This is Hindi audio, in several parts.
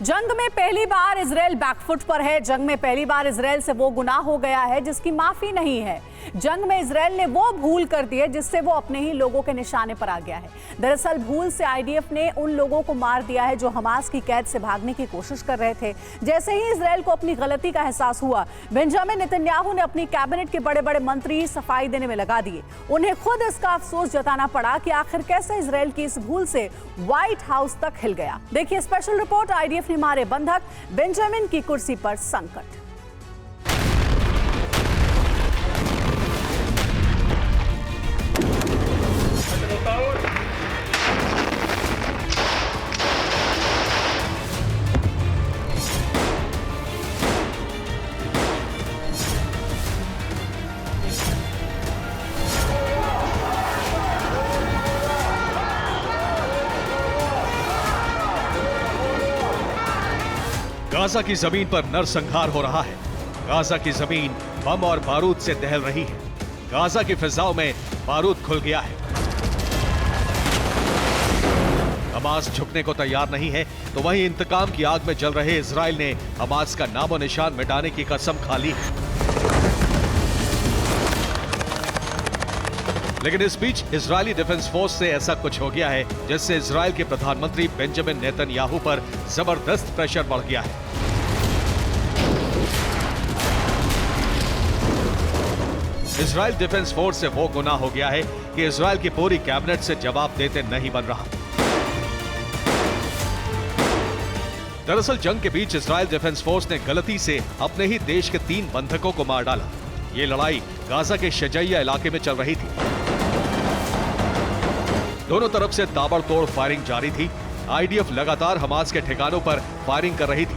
जंग में पहली बार इजराइल बैकफुट पर है। जंग में पहली बार इजराइल से वो गुनाह हो गया है जिसकी माफी नहीं है। जंग में इजराइल ने वो भूल कर दी है जिससे वो अपने ही लोगों के निशाने पर आ गया है। दरअसल भूल से आईडीएफ ने उन लोगों को मार दिया है जो हमास की कैद से भागने की कोशिश कर रहे थे। जैसे ही इजराइल को अपनी गलती का एहसास हुआ, बेंजामिन नेतन्याहू ने अपनी कैबिनेट के बड़े बड़े मंत्री सफाई देने में लगा दिए। उन्हें खुद इसका अफसोस जताना पड़ा कि आखिर कैसे इजराइल की इस भूल से व्हाइट हाउस तक हिल गया। देखिए स्पेशल रिपोर्ट, आईडीएफ ने मारे बंधक, बेंजामिन की कुर्सी पर संकट। गाजा की जमीन पर नरसंहार हो रहा है। गाजा की जमीन बम और बारूद से दहल रही है। गाजा की फिजाओं में बारूद खुल गया है। हमास झुकने को तैयार नहीं है, तो वहीं इंतकाम की आग में जल रहे इजराइल ने हमास का नामो निशान मिटाने की कसम खा ली है। लेकिन इस बीच इजरायली डिफेंस फोर्स से ऐसा कुछ हो गया है जिससे इजराइल के प्रधानमंत्री बेंजामिन नेतन्याहू पर जबरदस्त प्रेशर बढ़ गया है। इजराइल डिफेंस फोर्स से वो गुनाह हो गया है कि इजराइल की पूरी कैबिनेट से जवाब देते नहीं बन रहा। दरअसल जंग के बीच इजराइल डिफेंस फोर्स ने गलती से अपने ही देश के 3 बंधकों को मार डाला। ये लड़ाई गाजा के शजैया इलाके में चल रही थी। दोनों तरफ से ताबड़तोड़ फायरिंग जारी थी। आईडीएफ लगातार हमास के ठिकानों पर फायरिंग कर रही थी।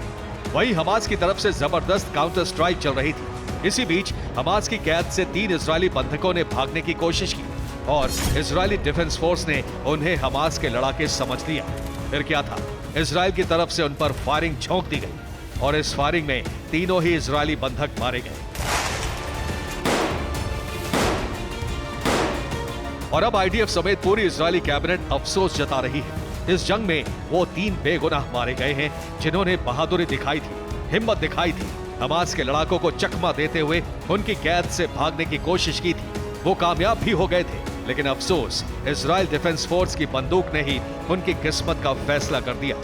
वहीं हमास की तरफ से जबरदस्त काउंटर स्ट्राइक चल रही थी। इसी बीच हमास की कैद से 3 इजरायली बंधकों ने भागने की कोशिश की और इजरायली डिफेंस फोर्स ने उन्हें हमास के लड़ाके समझ लिया। फिर क्या था, इजराइल की तरफ से उन पर फायरिंग झोंक दी गई और इस फायरिंग में तीनों ही इजरायली बंधक मारे गए। और अब आईडीएफ समेत पूरी इजरायली कैबिनेट अफसोस जता रही है। इस जंग में वो 3 बेगुनाह मारे गए हैं जिन्होंने बहादुरी दिखाई थी, हिम्मत दिखाई थी, हमास के लड़ाकों को चकमा देते हुए उनकी कैद से भागने की कोशिश की थी। वो कामयाब भी हो गए थे, लेकिन अफसोस इजराइल डिफेंस फोर्स की बंदूक ने ही उनकी किस्मत का फैसला कर दिया।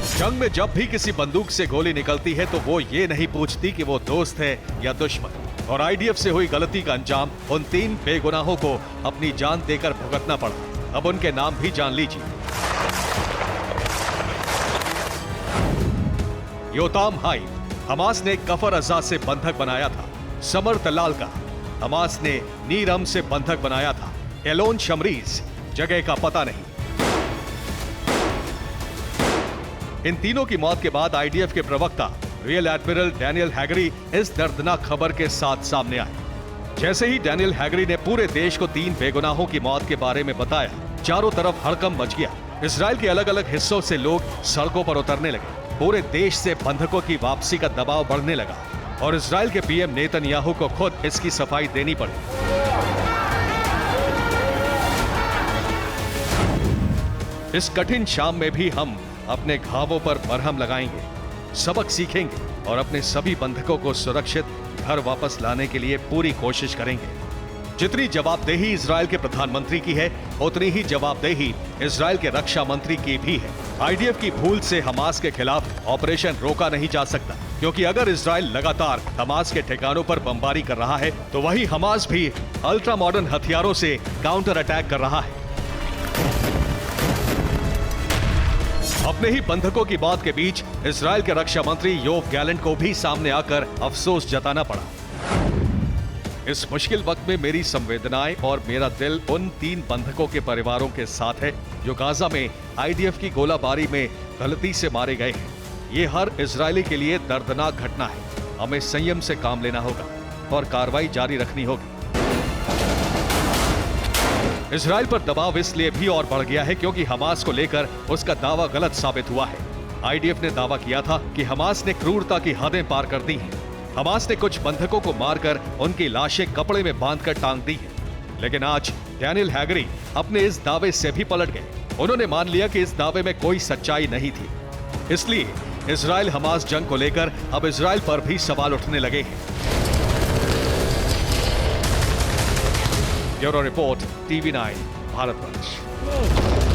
जंग में जब भी किसी बंदूक से गोली निकलती है तो वो ये नहीं पूछती कि वो दोस्त है या दुश्मन। और आईडीएफ से हुई गलती का अंजाम उन 3 बेगुनाहों को अपनी जान देकर भुगतना पड़ा। अब उनके नाम भी जान लीजिए। योताम हाई, हमास ने कफर अज़ा से बंधक बनाया था। समर तलाल का, हमास ने नीरम से बंधक बनाया था। एलोन शमरीज, जगह का पता नहीं। इन तीनों की मौत के बाद आईडीएफ के प्रवक्ता रियल एडमिरल डैनियल हैगरी इस दर्दनाक खबर के साथ सामने आए। जैसे ही डैनियल हैगरी ने पूरे देश को 3 बेगुनाहों की मौत के बारे में बताया, चारों तरफ हड़कंप मच गया। इजराइल के अलग अलग हिस्सों से लोग सड़कों पर उतरने लगे। पूरे देश से बंधकों की वापसी का दबाव बढ़ने लगा और इजराइल के पीएम नेतन्याहू को खुद इसकी सफाई देनी पड़ी। इस कठिन शाम में भी हम अपने घावों पर मरहम लगाएंगे, सबक सीखेंगे और अपने सभी बंधकों को सुरक्षित घर वापस लाने के लिए पूरी कोशिश करेंगे। जितनी जवाबदेही इजराइल के प्रधानमंत्री की है, उतनी ही जवाबदेही इजराइल के रक्षा मंत्री की भी है। आईडीएफ की भूल से हमास के खिलाफ ऑपरेशन रोका नहीं जा सकता, क्योंकि अगर इजराइल लगातार हमास के ठिकानों पर बमबारी कर रहा है तो वही हमास भी अल्ट्रा मॉडर्न हथियारों से काउंटर अटैक कर रहा है। अपने ही बंधकों की बात के बीच इजराइल के रक्षा मंत्री योव गैलेंट को भी सामने आकर अफसोस जताना पड़ा। इस मुश्किल वक्त में मेरी संवेदनाएं और मेरा दिल उन 3 बंधकों के परिवारों के साथ है जो गाजा में आईडीएफ की गोलाबारी में गलती से मारे गए हैं। ये हर इजरायली के लिए दर्दनाक घटना है। हमें संयम से काम लेना होगा और कार्रवाई जारी रखनी होगी। इजराइल पर दबाव इसलिए भी और बढ़ गया है क्योंकि हमास को लेकर उसका दावा गलत साबित हुआ है। आईडीएफ ने दावा किया था कि हमास ने क्रूरता की हदें पार कर दी हैं। हमास ने कुछ बंधकों को मारकर उनकी लाशें कपड़े में बांधकर टांग दी हैं। लेकिन आज डैनियल हैगरी अपने इस दावे से भी पलट गए। उन्होंने मान लिया कि इस दावे में कोई सच्चाई नहीं थी। इसलिए इजराइल हमास जंग को लेकर अब इजराइल पर भी सवाल उठने लगे हैं। Bureau report, TV9 Bharatvarsh.